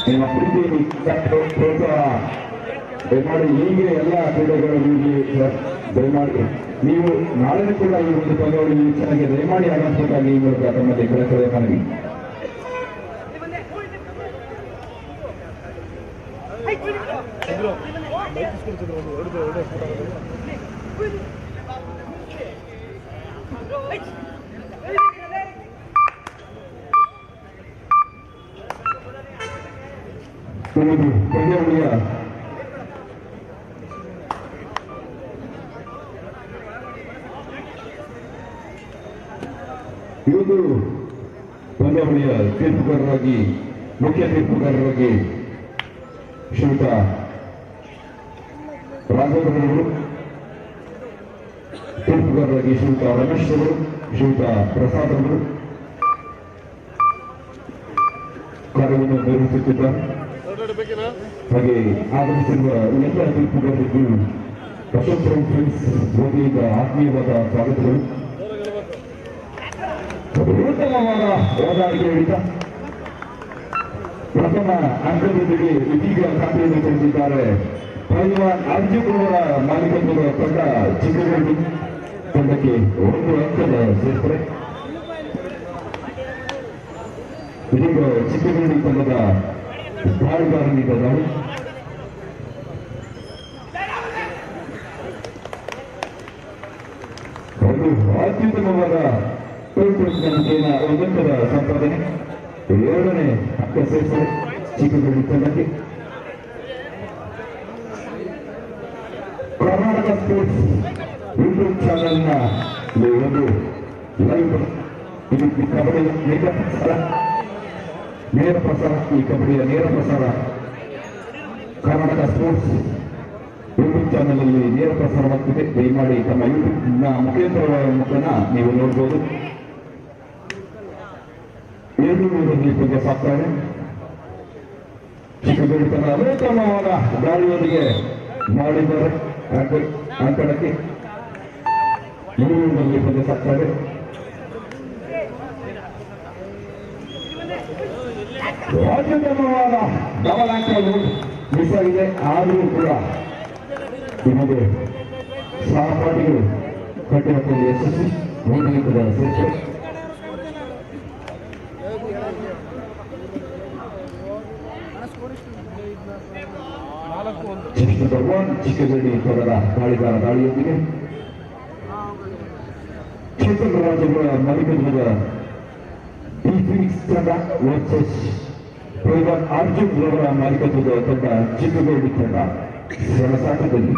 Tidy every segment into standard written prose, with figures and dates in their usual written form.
ನಿಮ್ಮ ಪ್ರೀತಿ ಪ್ರೋತ್ಸಾಹ ದಯಮಾಡಿ ಹೀಗೆ ಎಲ್ಲ ಕ್ರೀಡೆಗಳಲ್ಲಿ ದಯಮಾಡಿ ನೀವು ನಾಳೆ ಕೂಡ ಈ ಒಂದು ಪಂದ್ಯಾವಳಿ ವೀಕ್ಷಣೆಗೆ ದಯಮಾಡಿ ಆಗಮಿಸಬೇಕಾಗಿ ಈ ಮೂಲಕ ತಮ್ಮಲ್ಲಿ ಕಳಿಸದೆ ಮನವಿ. ಪಂದ್ಯಾವಳಿಯ ಇವತ್ತು ಪಂದ್ಯಾವಳಿಯ ತೀರ್ಪುಗಾರರಾಗಿ ಮುಖ್ಯ ತೀರ್ಪುಗಾರರಾಗಿ ಶ್ರೀಯುತ ರಾಘವೇಂದ್ರವರು, ತೀರ್ಪುಗಾರರಾಗಿ ಶ್ರೀಯುತ ರಮೇಶ್ ಅವರು, ಶ್ರೀಯುತ ಪ್ರಸಾದ್ ಅವರು ಕಾರ್ಯವನ್ನು ನಿರ್ವಹಿಸುತ್ತಿದ್ದಾರೆ. ಹಾಗೆ ಆಗಮಿಸಿರುವ ಎಲ್ಲ ತೀರ್ಪುಗಾರರಿಗೂ ಪ್ರಶಸ್ತಿ ಫ್ರೆಂಡ್ಸ್ ವತಿಯಿಂದ ಆತ್ಮೀಯವಾದ ಸ್ವಾಗತಗಳು. ಉತ್ತಮವಾದ ಹೋರಾಡಿಕೆ ಹಿಡಿತ ಪ್ರಥಮ ಅಂಕದೊಂದಿಗೆ ಇದೀಗ ಖಾತೆಯನ್ನು ತೆರೆದಿದ್ದಾರೆ. ಪೈಲ್ವಾನ್ ಅರ್ಜುನ್ ಅವರ ಮಾಲೀಕತ್ವದ ತಂಡ ಚಿಕ್ಕಗಳ್ಳಿ ತಂಡಕ್ಕೆ 1 ಅಂಕದ ಸೇರ್ಪಡೆ. ಇದೀಗ ಚಿಕ್ಕಗಳ್ಳಿ ತಂಡದ ದಾಳಿಗಾರನಿಂದ ದಾಳಿ. ಒಂದು ಅತ್ಯುತ್ತಮವಾದ ನಂಬಿಕೆಯ 1 ಅಂಕದ ಸಂಪಾದನೆ. 2ನೇ ಅಂಕ ಸೇರ್ಪಡೆ ಚಿಕ್ಕಗಳ್ಳಿ ತಂಡಕ್ಕೆ. ಕರ್ನಾಟಕ ಸ್ಪೋರ್ಟ್ಸ್ ಯೂಟ್ಯೂಬ್ ಚಾನೆಲ್ನ ಒಂದು ಲೈವ್ ಇದು ಕಬಡ್ಡಿ ನೇರ ಪ್ರಸಾರ. ಈ ಕಬಡ್ಡಿಯ ನೇರ ಪ್ರಸಾರ ಕರ್ನಾಟಕ ಸ್ಪೋರ್ಟ್ಸ್ ಯೂಟ್ಯೂಬ್ ಚಾನೆಲ್ ಅಲ್ಲಿ ನೇರ ಪ್ರಸಾರವಾಗ್ತಿದೆ. ದಯಮಾಡಿ ತಮ್ಮ ಯೂಟ್ಯೂಬ್ ನ ಮುಖೇಂದ್ರ ನೀವು ನೋಡಬಹುದು. 7 ಪಂದ್ಯ ಸಾಕ್ತಾರೆ. ಚಿಕ್ಕಗಳ್ಳಿ ತನ್ನ ಅತ್ಯುತ್ತಮವಾದ ದಾಳಿಯೊಂದಿಗೆ ಮಾಡಿದ್ದಾರೆ. ಅಂಕಣಕ್ಕೆ 3 ಪಂದ್ಯ ಸಾಕ್ತಾರೆ. ಅತ್ಯುತ್ತಮವಾದ ಡಬಲ್ ಅಂಕಗಳು ಮಿಸ್ ಆಗಿದೆ. ಆದರೂ ಕೂಡ ನಿಮಗೆ ಸಹಪಾಠಿಗಳು ಕಟ್ಟಿಹಾಕಲು ಯಶಸ್ವಿ. 3 ಅಂಕದ ಸೇರ್ಪಡೆ. ಚಿಕ್ಕಗಳ್ಳಿ ತಂಡದ ದಾಳಿಗಾರ ದಾಳಿಯೊಂದಿಗೆ ಕ್ಷೇತ್ರ ರಾಜ್ಯಗಳ ಮಾಲೀಕತ್ವದ ಡಿ ಫಿನಿಕ್ಸ್ ತಂಡ ವರ್ಸಸ್ ಪೈಲ್ವಾನ್ ಅರ್ಜುನ್ ಅವರ ಮಾಲೀಕತ್ವದ ತಂಡ ಚಿಕ್ಕಗಳ್ಳಿ ತಂಡ ಸೆಣಸಾಟದಲ್ಲಿ.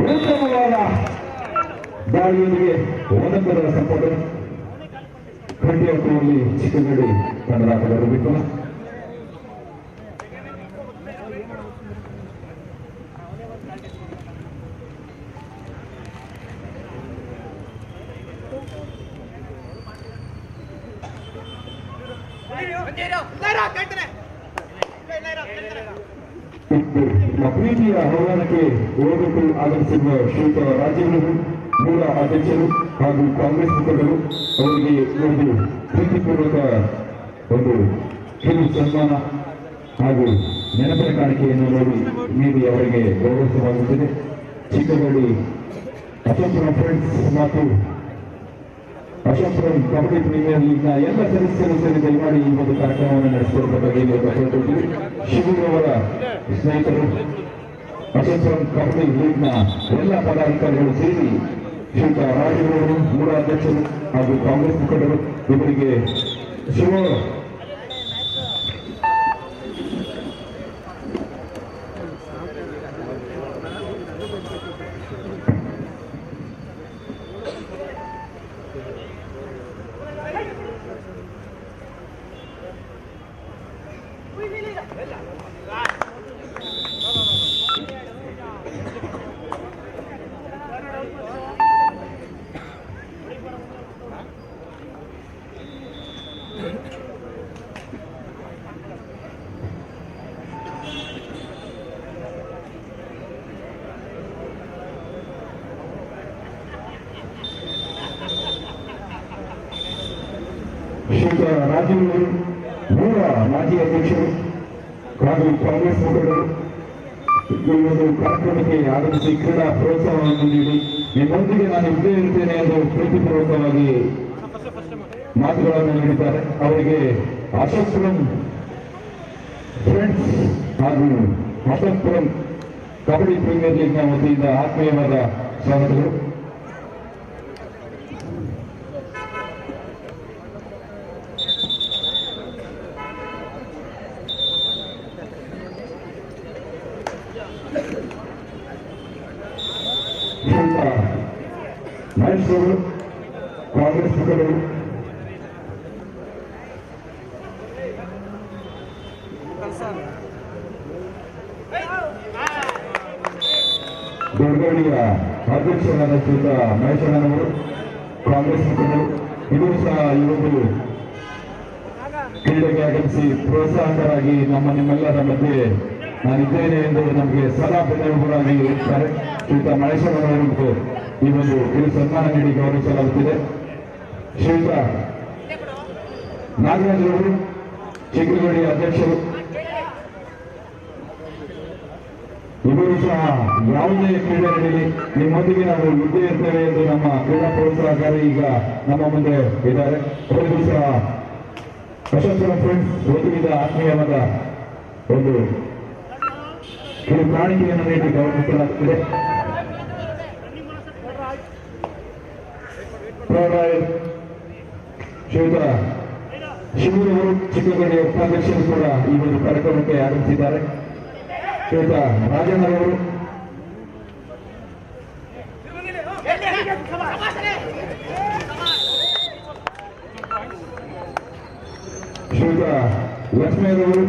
ಉತ್ತಮವಾದ ದಾಳಿಯೊಂದಿಗೆ 1 ಅಂಕದ ಸಂಪಾದನೆ. ಖಂಡಿಯಲ್ಲಿ ಚಿಕ್ಕಗಳ್ಳಿ ತಂಡದ ಆಟಗಾರರು ವಿಫಲ. ಪ್ರೀತಿಯ ಆಹ್ವಾನಕ್ಕೆ ಓದಲು ಆಗಮಿಸಿರುವ ಶ್ರೀಯುತ ರಾಜೇಂದ್ರ ಮೂಲ ಅಧ್ಯಕ್ಷರು ಹಾಗೂ ಕಾಂಗ್ರೆಸ್ ಮುಖಂಡರು ಅವರಿಗೆ ಒಂದು ಪ್ರೀತಿಪೂರ್ವಕ ಒಂದು ಕಿರು ಸನ್ಮಾನ ಹಾಗೂ ನೆನಪಿನ ಕಾಣಿಕೆಯನ್ನು ನೀಡಿ ಅವರಿಗೆ ಗೌರವಿಸಲಾಗುತ್ತದೆ. ಚಿಕ್ಕಗಳ್ಳಿ ಅಶೋಕಪುರಂ ಫ್ರೆಂಡ್ಸ್ ಮತ್ತು ಅಶೋಕಪುರಂ ಕಬಡ್ಡಿ ಪ್ರೀಮಿಯರ್ ಲೀಗ್ನ ಎಲ್ಲ ಸದಸ್ಯರು ಸೇರಿ ದಯಮಾಡಿ ಈ ಒಂದು ಕಾರ್ಯಕ್ರಮವನ್ನು ನಡೆಸಿಕೊಡಬೇಕಾಗಿ ಶಿವೂರು ಅವರ ಸ್ನೇಹಿತರು ಅಶೋಕಪುರಂ ಕಬಡ್ಡಿ ಲೀಗ್ನ ಎಲ್ಲ ಪದಾಧಿಕಾರಿಗಳು ಸೇರಿ ಶ್ರೀಯುತ ರಾಜೇಂದ್ರ ಮೂಲ ಅಧ್ಯಕ್ಷರು ಹಾಗೂ ಕಾಂಗ್ರೆಸ್ ಮುಖಂಡರು ಇವರಿಗೆ ಶಿವೂರು ಶ್ರೀಯುತ ರಾಜೀವ್ ಅವರು ಮೂಲ ಮಾಜಿ ಅಧ್ಯಕ್ಷರು ಹಾಗೂ ಕಾಂಗ್ರೆಸ್ ಮುಖಂಡರು ಈ ಒಂದು ಕಾರ್ಯಕ್ರಮಕ್ಕೆ ಆಗಮಿಸಿ ಕ್ರೀಡಾ ಪ್ರೋತ್ಸಾಹವನ್ನು ನೀಡಿ ನಿಮ್ಮೊಂದಿಗೆ ನಾನು ಇದ್ದೇ ಇರ್ತೇನೆ ಎಂದು ಪ್ರೀತಿಪೂರ್ವಕವಾಗಿ ಮಾತುಗಳನ್ನು ನೀಡಿದ್ದಾರೆ. ಅವರಿಗೆ ಅಶೋಕ್ಪುರಂ ಫ್ರೆಂಡ್ಸ್ ಹಾಗೂ ಅಶೋಕ್ಪುರಂ ಕಬಡ್ಡಿ ಪ್ರೀಮಿಯರ್ ಲೀಗ್ನ ವತಿಯಿಂದ ಆತ್ಮೀಯವಾದ ಸ್ವಾಗತಗಳು. ಮಹೇಶ್ವರು ಕಾಂಗ್ರೆಸ್ ಮುಖಂಡರು ದೊಡ್ಡಗೌಡಿಯ ಅಧ್ಯಕ್ಷರಾದ ಶ್ರೀಯುತ ಮಹೇಶಣ್ಣನವರು ಕಾಂಗ್ರೆಸ್ ಮುಖಂಡರು ಇದು ಸಹ ಈ ಒಂದು ಕ್ರೀಡೆಗೆ ಆಗಮಿಸಿ ಪ್ರೋತ್ಸಾಹಕರಾಗಿ ನಿಮ್ಮೆಲ್ಲರ ಮಧ್ಯೆ ನಾನಿದ್ದೇನೆ ಎಂದು ನಮಗೆ ಸದಾ ಬೆನ್ನೆಲುಬಾಗಿ ಇರುತ್ತಾರೆ. ಶ್ರೀಯುತ ಮಹೇಶಣ್ಣನವರಿಗೂ ಈ ಒಂದು ಸನ್ಮಾನ ನೀಡಿ ಗೌರವಿಸಲಾಗುತ್ತಿದೆ. ಶ್ರೀಯುತ ನಾಗರಾಜ್ ಅವರು ಚಿಕ್ಕಗೌಡಿಯ ಅಧ್ಯಕ್ಷರು ಇವರು ಸಹ ಯಾವುದೇ ಕ್ರೀಡೆ ನಡೆಯಲಿ ನಿಮ್ಮೊಂದಿಗೆ ನಾವು ಇದ್ದೇ ಇರ್ತೇವೆ ಎಂದು ನಮ್ಮ ಕ್ರೀಡಾ ಪ್ರೋತ್ಸಾಹಕಾರಿ ಈಗ ನಮ್ಮ ಮುಂದೆ ಇದ್ದಾರೆ. ಅವರಿಗೂ ಸಹ ಅಶೋಕ್ಪುರಂ ಫ್ರೆಂಡ್ಸ್ ವತಿಯಿಂದ ಆತ್ಮೀಯವಾದ ಒಂದು ಕಿರು ಕಾಣಿಕೆಯನ್ನು ನೀಡಿ ಗೌರವಿಸಲಾಗುತ್ತಿದೆ. ಶ್ರೀಯುತ ಶಿವರವರು ಚಿಕ್ಕಗೌಡಿಯ ಉಪಾಧ್ಯಕ್ಷರು ಕೂಡ ಈ ಒಂದು ಕಾರ್ಯಕ್ರಮಕ್ಕೆ ಆಗಮಿಸಿದ್ದಾರೆ. ಶ್ರೀಯುತ ರಾಜಣ್ಣರವರು ಶ್ರೀಯುತ ಲಕ್ಷ್ಮೀರವರು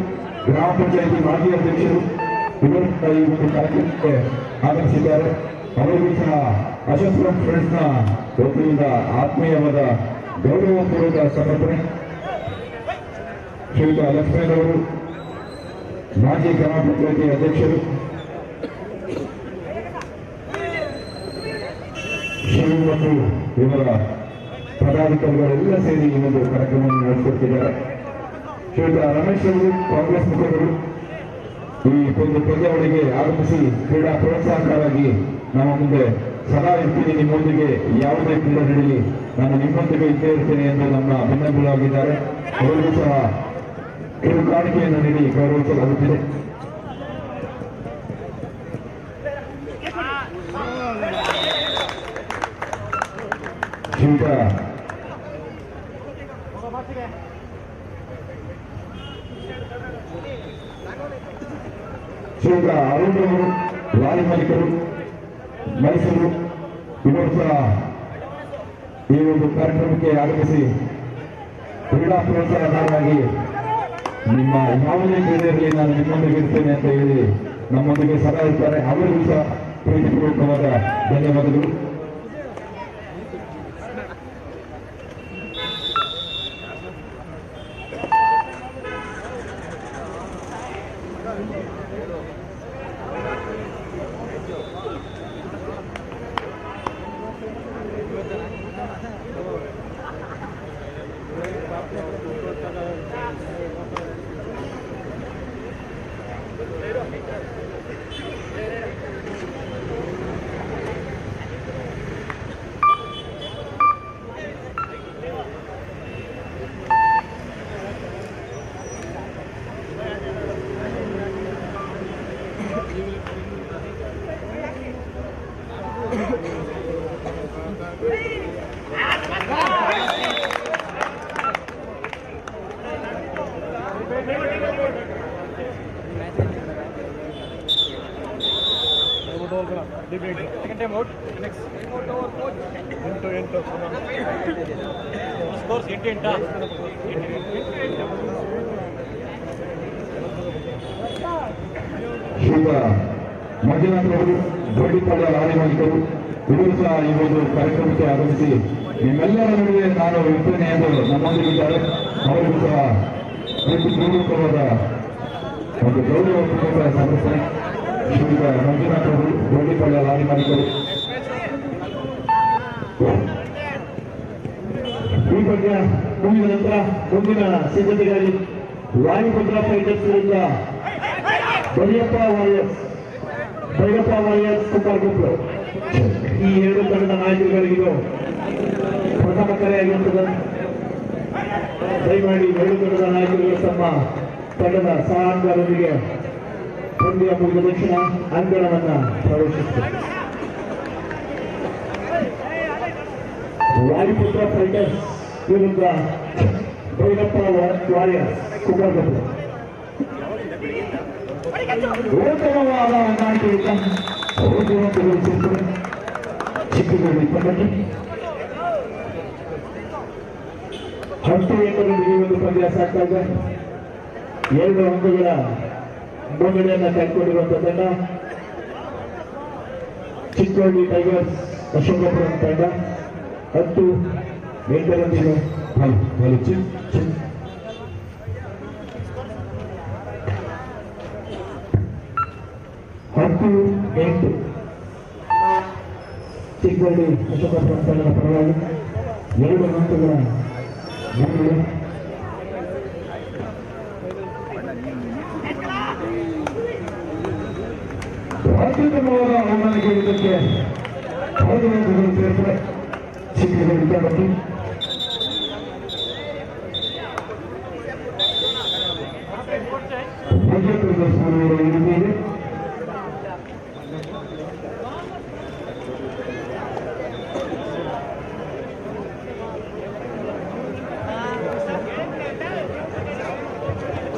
ಗ್ರಾಮ ಪಂಚಾಯಿತಿ ಮಾಜಿ ಅಧ್ಯಕ್ಷರು ಇವರು ಈ ಒಂದು ಕಾರ್ಯಕ್ರಮಕ್ಕೆ ಆಗಮಿಸಿದ್ದಾರೆ. ಅವರಿಗೂ ಸಹ ಅಶೋಕ್ಪುರಂ ಫ್ರೆಂಡ್ಸ್ನ ವತಿಯಿಂದ ಆತ್ಮೀಯವಾದ ಗೌರವಪೂರ್ವಕ ಸಮರ್ಪಣೆ. ಶ್ರೀಯುತ ಲಕ್ಷ್ಮೀರವರು ಮಾಜಿ ಗ್ರಾಮ ಪಂಚಾಯಿತಿ ಅಧ್ಯಕ್ಷರು ಶಿವ ಮತ್ತು ಇವರ ಪದಾಧಿಕಾರಿಗಳೆಲ್ಲ ಸೇರಿ ಈ ಒಂದು ಕಾರ್ಯಕ್ರಮವನ್ನು ನಡೆಸಿಕೊಡ್ತಿದ್ದಾರೆ. ಶ್ರೀಯುತ ರಮೇಶ್ ಅವರು ಕಾಂಗ್ರೆಸ್ ಮುಖಂಡರು ಈ ಒಂದು ಪಂದ್ಯಾವಳಿಗೆ ಆಗಮಿಸಿ ಕ್ರೀಡಾ ಪ್ರೋತ್ಸಾಹಕರಾಗಿ ನಮ್ಮ ಮುಂದೆ ಸದಾ ಇರ್ತೀನಿ, ನಿಮ್ಮೊಂದಿಗೆ ಯಾವುದೇ ಕ್ರೀಡೆ ನಡೆಯಲಿ ನಾನು ನಿಮ್ಮೊಂದಿಗೆ ಇದ್ದೇ ಇರ್ತೇನೆ ಎಂದು ನಮ್ಮ ಬೆನ್ನೆಲುಬಾಗಿದ್ದಾರೆ. ಅವರಿಗೂ ಸಹ ಕಿರು ಕಾಣಿಕೆಯನ್ನು ನೀಡಿ ಗೌರವಿಸಲಾಗುತ್ತಿದೆ. ಶ್ರೀಯುತ ಶ್ರೀಯುತ ಅರುಣ್ ಅವರು ಲಾರಿ ಮಾಲೀಕರು ಮೈಸೂರು ಇವರು ಸಹ ಈ ಒಂದು ಕಾರ್ಯಕ್ರಮಕ್ಕೆ ಆಗಮಿಸಿ ಕ್ರೀಡಾ ಪ್ರೋತ್ಸಾಹಕಾರರಾಗಿ ನಿಮ್ಮ ಯಾವುದೇ ಕ್ರೀಡೆಯಲ್ಲಿ ನಾನು ನಿಮ್ಮೊಂದಿಗೆ ಇರ್ತೇನೆ ಅಂತ ಹೇಳಿ ನಮ್ಮೊಂದಿಗೆ ಸದಾ ಇರ್ತಾರೆ. ಅವರಿಗೂ ಸಹ ಪ್ರೀತಿಪೂರ್ವಕವಾದ ಧನ್ಯವಾದಗಳು. Second time out. Next. Scores 8-8. ಶ್ರೀಯುತ ಮಂಜುನಾಥ್ ಅವರು ಗೋಡಿಪಾಳ್ಯ ಲಾರಿ ಮಾಲೀಕರು ಇವರು ಸಹ ಈ ಒಂದು ಕಾರ್ಯಕ್ರಮಕ್ಕೆ ಆಗಮಿಸಿ ನಿಮ್ಮೆಲ್ಲರ ನಡುವೆ ನಾನು ಇರ್ತೇನೆ ಎಂದು ನಮ್ಮೊಂದಿಗಿದ್ದಾರೆ. ಅವರಿಗೂ ಸಹ ಪ್ರೀತಿಪೂರ್ವಕವಾದ ಒಂದು ಗೌರವಪೂರ್ವಕ ಸಮರ್ಪಣೆ. ಶ್ರೀಯುತ ಮಂಜುನಾಥ್ ಅವರು ಗೋಡಿಪಾಳ್ಯ ಲಾರಿ ಮಾಲೀಕರು ಈ ಬಗ್ಗೆ ಮುಗಿದ ನಂತರ ಮುಂದಿನ ಸಿದ್ಧತೆಗಾಗಿ ವಾಯುಪುತ್ರ ಫೈಟರ್ಸ್ ವಿರುದ್ಧ ಬಳಿಯಪ್ಪ ವಾರಿಯರ್ಸ್ ಕುಮಾರಗುಪ್ಪು ಈ ಎರಡು ತಂಡದ ನಾಯಕರುಗಳಿಗೂ ಪ್ರಥಮ ಕರೆಯಾಗಿರುತ್ತದೆ. ದಯಮಾಡಿ ಎರಡು ತಂಡದ ನಾಯಕರುಗಳು ತಮ್ಮ ತಂಡದ ಸಹಾಯಕರೊಂದಿಗೆ ಪಂದ್ಯ ಮುಗಿದ ತಕ್ಷಣ ಅಂಕಣವನ್ನ ಪ್ರವೇಶಿಸುತ್ತಾರೆ. ವಾಯುಪುತ್ರ ಫೈಟರ್ಸ್ ವಿರುದ್ಧ ಭೈರಪ್ಪ ವಾರಿಯರ್ಸ್ ಕುಮಾರಗುಪ್ಪು. ಉತ್ತಮವಾದ ಹೊಂದಾಣಿಕೆಯಿಂದ ಚಿಕ್ಕಗಳ್ಳಿ ತಂಡಕ್ಕೆ 10 ಎಕರೆಗೆ ಒಂದು ಪಂದ್ಯ ಸಾಗ್ತಾ ಇದೆ. 2 ಅಂಕಗಳ ಮುನ್ನಡೆಯನ್ನ ಕೈಗೊಂಡಿರುವಂತಹ ತಂಡ ಚಿಕ್ಕೋಡಿ ಟೈಗರ್ಸ್ ಅಶೋಕಪುರ ತಂಡ 10-8 10-8 ಚಿಕ್ಕೋಡಿ ಅಶೋಕಪುರ ತಂಡದ ಪರವಾಗಿ 2 ಅಂಕಗಳ ಮುನ್ನಡೆ. ಅತ್ಯುತ್ತಮವಾದ ಹೊಂದಾಣಿಕೆ ಇದಕ್ಕೆ ಹೌದು ಸೇರ್ಪಡೆ ಚಿಕ್ಕಗಳ್ಳಿ ತಂಡಕ್ಕೆ. ಇದೆ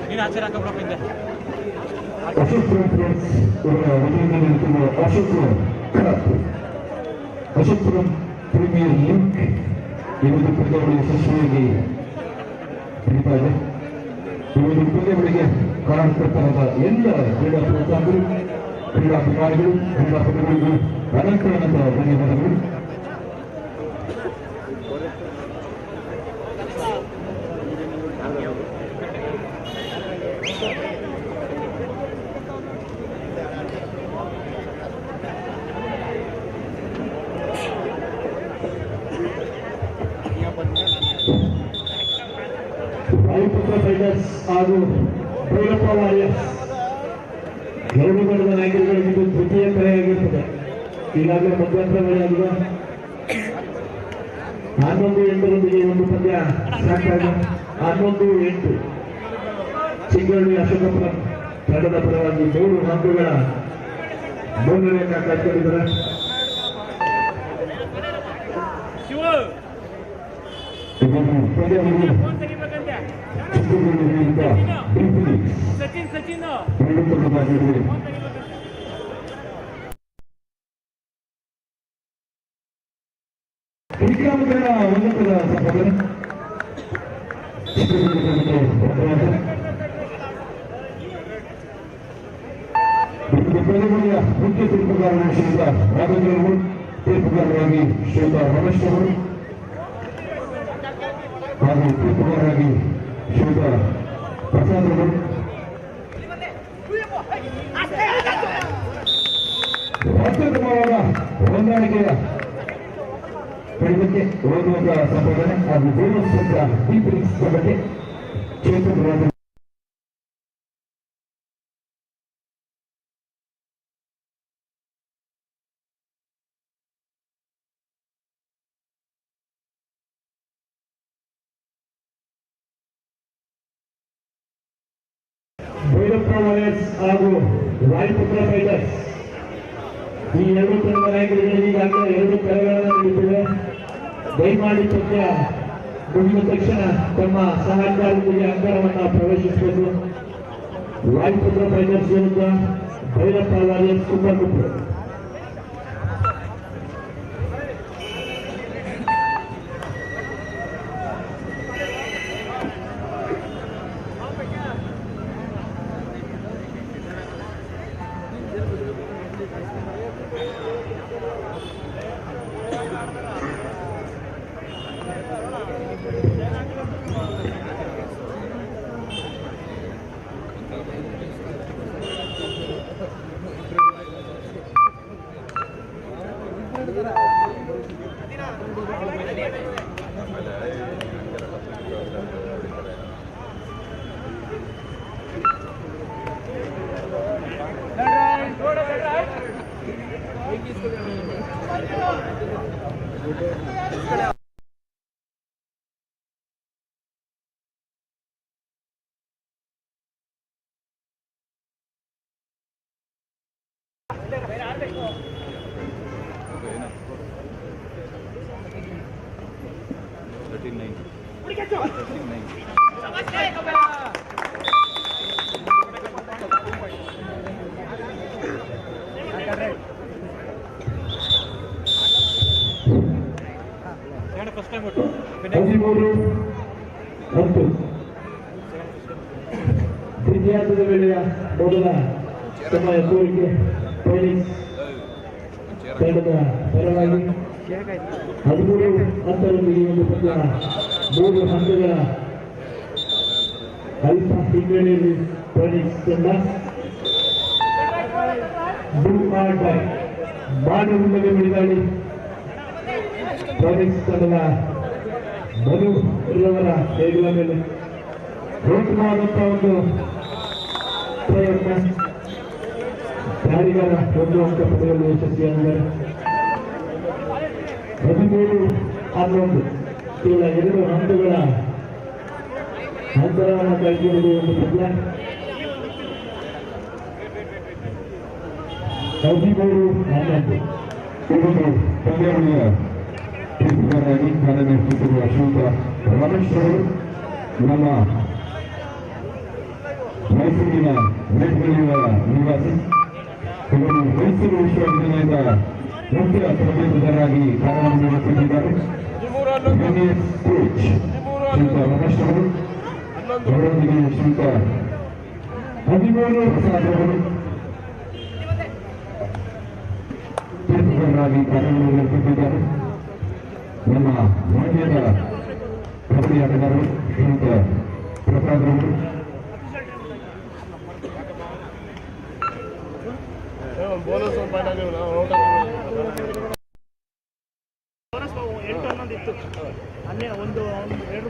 ನೀನು ಆಚೆ ಹಾಕಪ್ಪಿಂದೆ Ashokpuram friends Ashokpuram premier league ಈ ಒಂದು ಪಂದ್ಯಾವಳಿ ಯಶಸ್ವಿಯಾಗಿ ನಡೀತಾ ಇದೆ. ಈ ಒಂದು ಪಂದ್ಯಾವಳಿಗೆ ಕಾರಣಕರ್ತರಾದ ಎಲ್ಲ ಕ್ರೀಡಾ ಪ್ರೋತ್ಸಾಹಕರು, ಕ್ರೀಡಾಭಿಮಾನಿಗಳು, ಕ್ರೀಡಾಪಟುಗಳಿಗೂ ಅನಂತ ಧನ್ಯವಾದಗಳು. ವಾಯುಪುತ್ರ ಫೈಟರ್ಸ್ ಹಾಗೂ ಭೈರಪ್ಪ ವಾರಿಯರ್ಸ್ ಎರಡು ತಂಡದ ನಾಯಕರುಗಳಿಗೆ ಇದು ತೃತೀಯ ಕರೆಯಾಗಿರುತ್ತದೆ. ಈಗಾಗಲೇ ಮಧ್ಯಂತರ ವೇಳೆಯಾಗಿದೆ. 11-8 ಒಂದು ಪಂದ್ಯ ಸಾಗ್ತಾ ಇದೆ. 11-8 ಚಿಕ್ಕಗಳ್ಳಿ ಅಶೋಕಪುರ ತಂಡದ ಪರವಾಗಿ 3 ಅಂಕಗಳ ಮುನ್ನಡೆಯನ್ನ ಕೈಗೊಂಡಿದ್ದಾರೆ. ಪಂದ್ಯಾವಳಿ ಚಿಕ್ಕಗಳ್ಳಿ ವಿರುದ್ಧ ಸಚಿನ್ ಎರಡು ತಂಡದ ನಡುವೆ ವಿಕ್ರಮಕರಣ ಉನ್ನತದ ಸಂಪಾದನೆ. ಚಿಕ್ಕಗಳ್ಳಿ ತಂಡಕ್ಕೆ ಪಂದ್ಯಾವಳಿಯ ಮುಖ್ಯ ತೀರ್ಪುಗಾರರು ಶ್ರೀಯುತ ರಾಘವೇಂದ್ರ ಅವರು, ತೀರ್ಪುಗಾರರಾಗಿ ಶ್ರೀಯುತ ರಮೇಶ್ ಅವರು ಹಾಗೂ ತೀರ್ಪುಗಾರರಾಗಿ ಶ್ರೀಯುತ ಪ್ರಸಾದ್ ಅವರು. ಅತ್ಯುತ್ತಮವಾದ ಹೊಂದಾಣಿಕೆಯ ಪಡೆದಕ್ಕೆ ಓದುವಂತ ಸಂಪಾದನೆ ಹಾಗೂ ಬೋನಸ್ ಅಂತ ಡೀಪ್ರಿಕ್ಸ್ ಬಗ್ಗೆ ಚೇತನ್ ಭೈರಪ್ಪ ವಾರಿಯರ್ಸ್ ಹಾಗೂ ವಾಯುಪುತ್ರ ಫೈಟರ್ಸ್ ಈ ಎರಡು ತಂಡದ ನಾಯಕರುಗಳಿಗೆ ಈಗಾಗಲೇ 2 ಕರೆಗಳನ್ನು ನೀಡುತ್ತಿವೆ. ದಯಮಾಡಿ ಪಂದ್ಯ ಮುಗಿದ ತಕ್ಷಣ ತಮ್ಮ ಸಹಕಾರದೊಂದಿಗೆ ಅಂಕಣವನ್ನು ಪ್ರವೇಶಿಸಬೇಕು. ವಾಯುಪುತ್ರ ಫೈಟರ್ಸ್ ವಿರುದ್ಧ ಭೈರಪ್ಪ ವಾರಿಯರ್ಸ್ ಕುಮಾರಗುಪ್ಪು. ಫಸ್ಟ್ ಟೈಮ್ 13-10 ದ್ವಿತೀಯಾರ್ಧದ ವೇಳೆಯ ಮೊದಲ ಸಮಯ ಕೋರಿಕೆ ಫೈನಿಕ್ಸ್ ತಂಡದ ಪರವಾಗಿ 13-10 ಒಂದು ಪಂದ್ಯ 3 ಹಂತಗಳ ಅಲ್ಪ ಹಿನ್ನಡೆಯಲ್ಲಿ ಫೈನಿಕ್ಸ್ ತಂಡ ಬಾಣವಿಲ್ಲದೆ ಮಿಡಿದಾಡಿ ಫೈನಿಕ್ಸ್ ತಂಡದ ಮನು ರವರ ಕೈಗಳ ಮೇಲೆ ರೋಚಕವಾದಂತಹ ಒಂದು ಪ್ರಯತ್ನ ಯಾರಿಗಾರ ಒಂದು ಅಂಕ ಪಡೆಯಲು ಯಶಸ್ವಿಯಾಗಿದ್ದಾರೆ 13-11 ಕೇವಲ 2 ಹಂತಗಳ ಅಂತರವನ್ನು ಕೈಗೊಂಡು ಒಂದು ಪಂದ್ಯ 13-11 ಪಂದ್ಯಾವಳಿಯ ತೀರ್ಪುಗಾರರಾಗಿ ಕಾರ್ಯನಿರ್ವಹಿಸುತ್ತಿರುವ ಶ್ರೀಯುತ ರಮೇಶ್ ಅವರು ನಮ್ಮ ಮೈಸೂರಿನ ಮೇಲ್ಗಲಿಯುವ ನಿವಾಸಿ ಇವರು ಮೈಸೂರು ವಿಶ್ವವಿದ್ಯಾಲಯದ ಮುಖ್ಯ ತರಬೇತುದಾರರಾಗಿ ಕಾರ್ಯನಿರ್ವಹಿಸುತ್ತಿದ್ದಾರೆ. ಕೋಚ್ ಶ್ರೀಯುತ ರಮೇಶ್ ಅವರು ಅವರೊಂದಿಗೆ ಶ್ರೀಯುತ 13 ಪ್ರಸಾದ್ ಅವರು ತೀರ್ಪುಗಾರರಾಗಿ ಕಾರ್ಯನಿರ್ವಹಿಸುತ್ತಿದ್ದಾರೆ. ನಮ್ಮ ಮಂಡ್ಯದ ಕಬಡ್ಡಿ ಆಟಗಾರರು ಶ್ರೀಯುತ ಪ್ರಸಾದ್ ಅವರು ಬೋನಸ್ 8-11 ಇತ್ತು. ಅಲ್ಲೇ ಒಂದು 2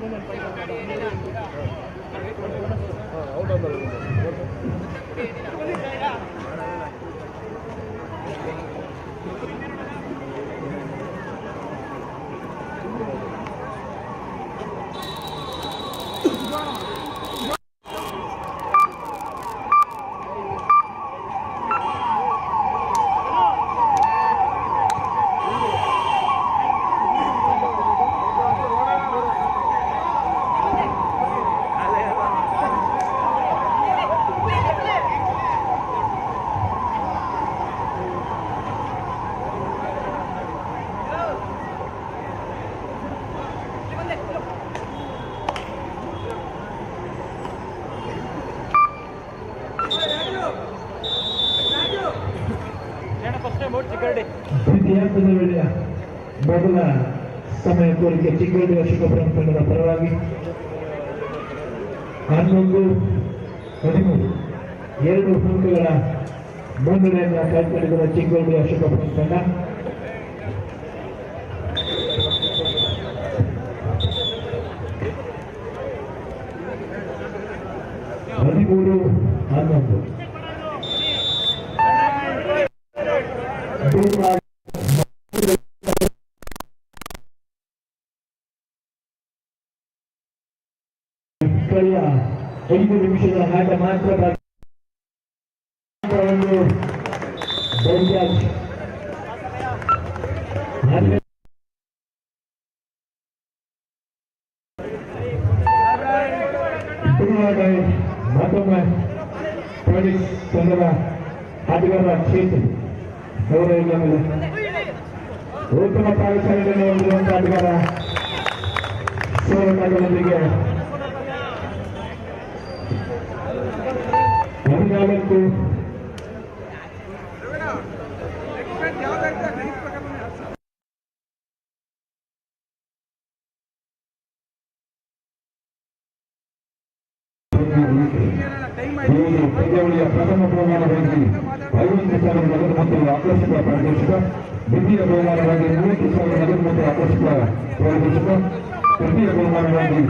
ದ್ವಿತೀಯಾರ್ಧದ ವೇಳೆಯ ಮೊದಲ ಸಮಯ ಕೋರಿಕೆ ಚಿಕ್ಕೋಡಿ ಅಶೋಕಪುರಂ ತಂಡದ ಪರವಾಗಿ 11-13 2 ಅಂಕಗಳ ಮುನ್ನಡೆಯನ್ನು ಕಾಯ್ದುಕೊಂಡಿರುವ ಚಿಕ್ಕೋಡಿ ಅಶೋಕಪುರಂ ತಂಡ. ಹದಿಮೂರು 11 5 ನಿಮಿಷಗಳ ಆಟ ಮಾತ್ರ ಮತ್ತೊಮ್ಮೆ ಫೈನಿಕ್ಸ್ ತಂಡದ ಆಟಗಾರ ಚೇತನ್ ಅವರ ಮೇಲೆ ಉತ್ತಮ ಕಾರ್ಯಾಚರಣೆಯನ್ನು ಹೊಂದಿರುವಂತಹ ಆಟಗಾರ ಸೋಲೊಂದಿಗೆ 14 ಪಂದ್ಯಾವಳಿಯ ಪ್ರಥಮ ಬಹುಮಾನವಾಗಿ 50,000 ನಗದು ಮತ್ತು ಆಕರ್ಷಕ ಪಾರಿತೋಷಿಕ, ದ್ವಿತೀಯ ಬಹುಮಾನವಾಗಿ 30,000 ನಗದು ಮತ್ತು ಆಕರ್ಷಕ ಪಾರಿತೋಷಿಕ, ತೃತೀಯ ಬಹುಮಾನವಾಗಿ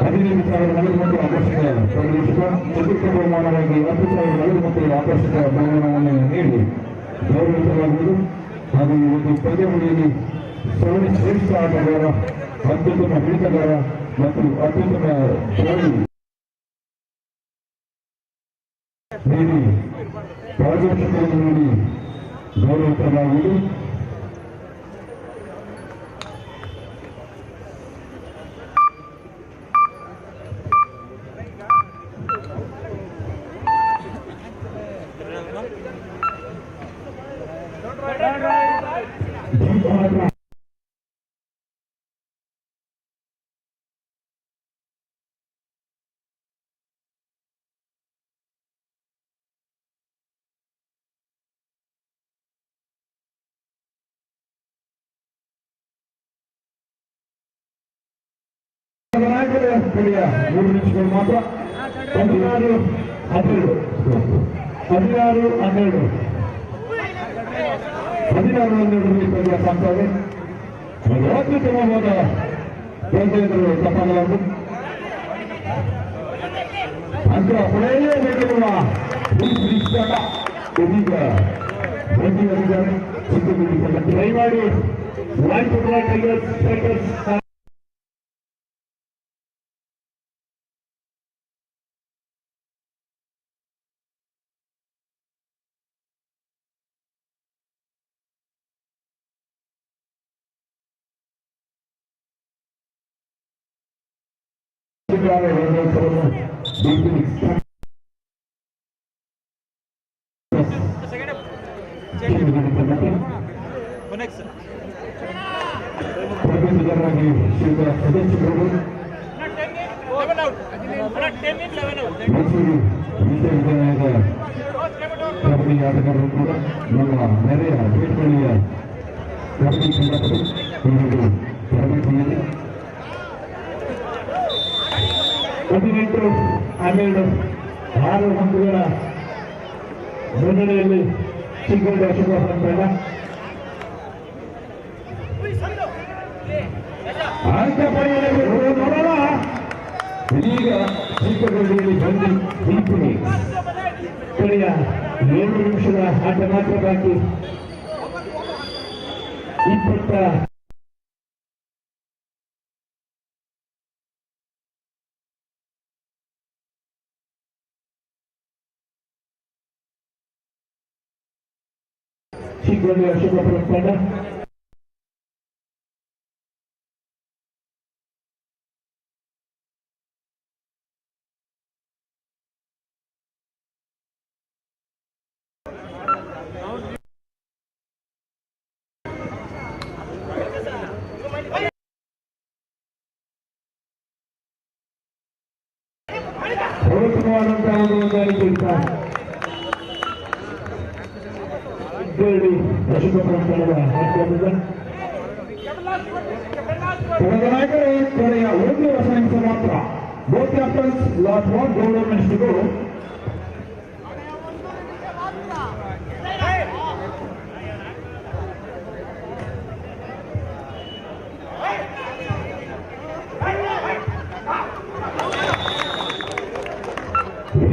15,000 ನಗದು ಮತ್ತು ಆಕರ್ಷಕ ಪಾರಿತೋಷಿಕ, ಚತುರ್ಥ ಬಹುಮಾನವಾಗಿ 10,000 ನಗದು ಮತ್ತು ಆಕರ್ಷಕ ಬಹುಮಾನವನ್ನು ನೀಡಿ ಗೌರವಿಸಲಾಗುವುದು. ಹಾಗೂ ಈ ಒಂದು ಪಂದ್ಯಾವಳಿಯಲ್ಲಿ ಶ್ರೇಷ್ಠ ಆಟಗಾರ, ಅತ್ಯುತ್ತಮ ಹಿಡಿತಗಾರ ಮತ್ತು ಅತ್ಯುತ್ತಮ ಜೋಡಿ ನೀಡಿ ಪಾರದರ್ಶಕವನ್ನು ನೀಡಿ ಗೌರವಿಸಲಾಗುವುದು. ನಾಯಕರ ಕಡೆಯ 3 ನಿಮಿಷಗಳು ಮಾತ್ರ. 16-12 ಪಂದ್ಯ ಸಾಗ್ತದೆ. ಅತ್ಯುತ್ತಮವಾದ ಪಂದ್ಯಗಳು ತಪ್ಪಾಗಲಾರದು. ಅಂಕ ಪಡೆಯಲೇಬೇಕಿರುವ ಇದೀಗ ಬಂದಿದ್ದಾರೆ. ಚಿತ್ರದುರ್ಗ ಟ್ರೈ ಮಾಡಿ ಟೈಗರ್ಸ್ ತರಬೇತುದಾರರಾಗಿ ಶ್ರೀಯುತ ಸದಸ್ಯರು ಮೈಸೂರು ವಿಶ್ವವಿದ್ಯಾಲಯದ ಕಬಡ್ಡಿ ಆಟಗಾರರು ಕೂಡ ನಮ್ಮ ನೆರೆಯ ಬೇಟುಗಳಿಯ ಕಬಡ್ಡಿ ತಂಡಗಳು ಈ ಒಂದು ತರಬೇತಿಯಲ್ಲಿ 18-12 6 ಹಂತಗಳ ಮುನ್ನಡೆಯಲ್ಲಿ ಚಿಕ್ಕಬಳ್ಳಿ ಅಶೋಕ ತಂಡ ಅಂಕ ಪಡೆಯಲೇಬೇಕು. ನೋಡೋಣ ಇದೀಗ ಚಿಕ್ಕಬಳ್ಳಿಯಲ್ಲಿ ಬಂದು ದೀಪಿನಿ ಕಡೆಯ 7 ನಿಮಿಷದ ಆಟ ಮಾತ್ರ ಬಾಕಿ. 20 ಚಿಕ್ಕಬಳ್ಳಿ ಅಶೋಕಪುರ ತಂಡ ಪ್ರಮುಖವಾದಂತಹ ಒಂದು ಹೊಂದಾಣಿಕೆ ಅಶೋಕಪುರ ತಂಡದ ನಾಯಕರು ಕೊನೆಯ 1 ವರ್ಷ ನಿಮಿಷ ಮಾತ್ರ. Both captains last 1 tournaments to go.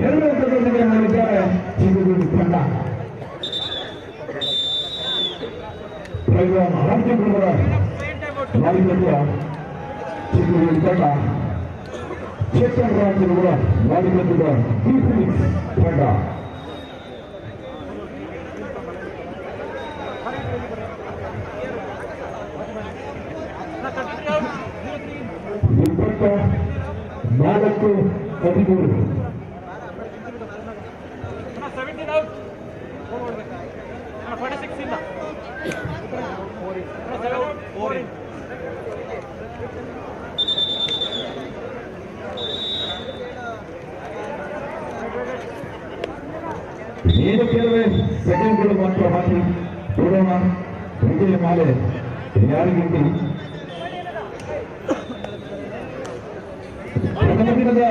ಎರಡು ಹಂತದೊಂದಿಗೆ ಮಾಡಿದ್ದಾರೆ ಚಿತ್ರದುರ್ಗ ತಂಡ. ರಾಜ್ಯಗಳ ಮಾಲೀಕತ್ವ ಚಿತ್ರದುರ್ಗ ತಂಡ, ಚೇತನ್ ರಾಜ್ಯಗಳ ಮಾಲೀಕತ್ವದ ಫಿನಿಕ್ಸ್ ತಂಡ. ಇಪ್ಪತ್ತ 4-13 ಏನು ಕೆಲವೇ ಸೆಕೆಂಡ್ಗಳು ಮಾತ್ರ ಹಾಕಿ ನೋಡೋಣ ವಿಜಯ ಮಾಲೆ ಯಾರಿಗಿಂತ ಪ್ರಥಮ ದಿನದ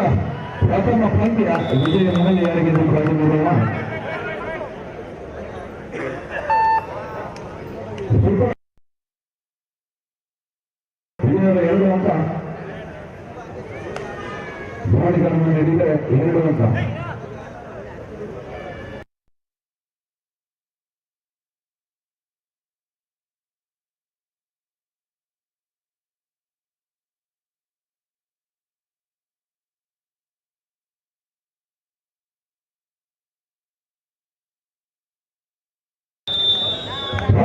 ಪ್ರಥಮ ಪಂದ್ಯ ವಿಜಯ ಮಾಲೆ ಯಾರಿಗಿಂತ ಕಾದು ನೋಡೋಣ. ವಿಜಯದ 2 ಅಂಕ ಬಾಡಿಗಳನ್ನು ನೀಡಿದರೆ 2 ಅಂಕ.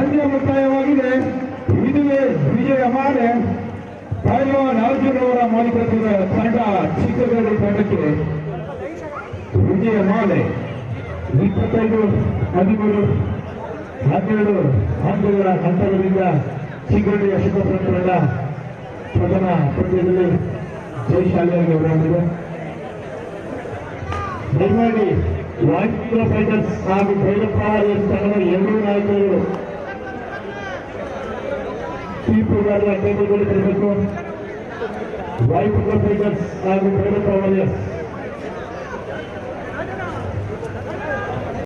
ಪಂದ್ಯ ಮುಕ್ತಾಯವಾಗಿದೆ. ಇದುವೇ ವಿಜಯ ಮಾಲೆ ಪೈಲ್ವಾನ್ ಅರ್ಜುನ್ ಅವರ ಮಾಲೀಕತ್ವದ ತಂಡ ಚಿಕ್ಕಗಡಿ ತಂಡಕ್ಕೆ ವಿಜಯ ಮಾಲೆ 25-13 12 ಅಂಕಗಳ ಅಂತರದಿಂದ ಚಿಕ್ಕಗಡಿ ಅಶೋಕ ತಂಡ ಪ್ರಥಮ ಪಂದ್ಯದಲ್ಲಿ ಜಯಶಾಲಿಯಾಗಿ ಹೊರಹೊಮ್ಮಿದೆ. ದಯಮಾಡಿ ವಾಯುಪುತ್ರ ಫೈಟರ್ಸ್ ಹಾಗೂ ಭೈರಪ್ಪ ತಂಡದ ಎರಡೂ ನಾಯಕರು ತೀರ್ಪುಗಾರರ ಟೇಬಲ್ಗಳಿಗೆ ಬರಬೇಕು. ವಾಯುಪುತ್ರ ಫೈಟರ್ಸ್ ಹಾಗೂ ಭೈರಪ್ಪ ವಾರಿಯರ್ಸ್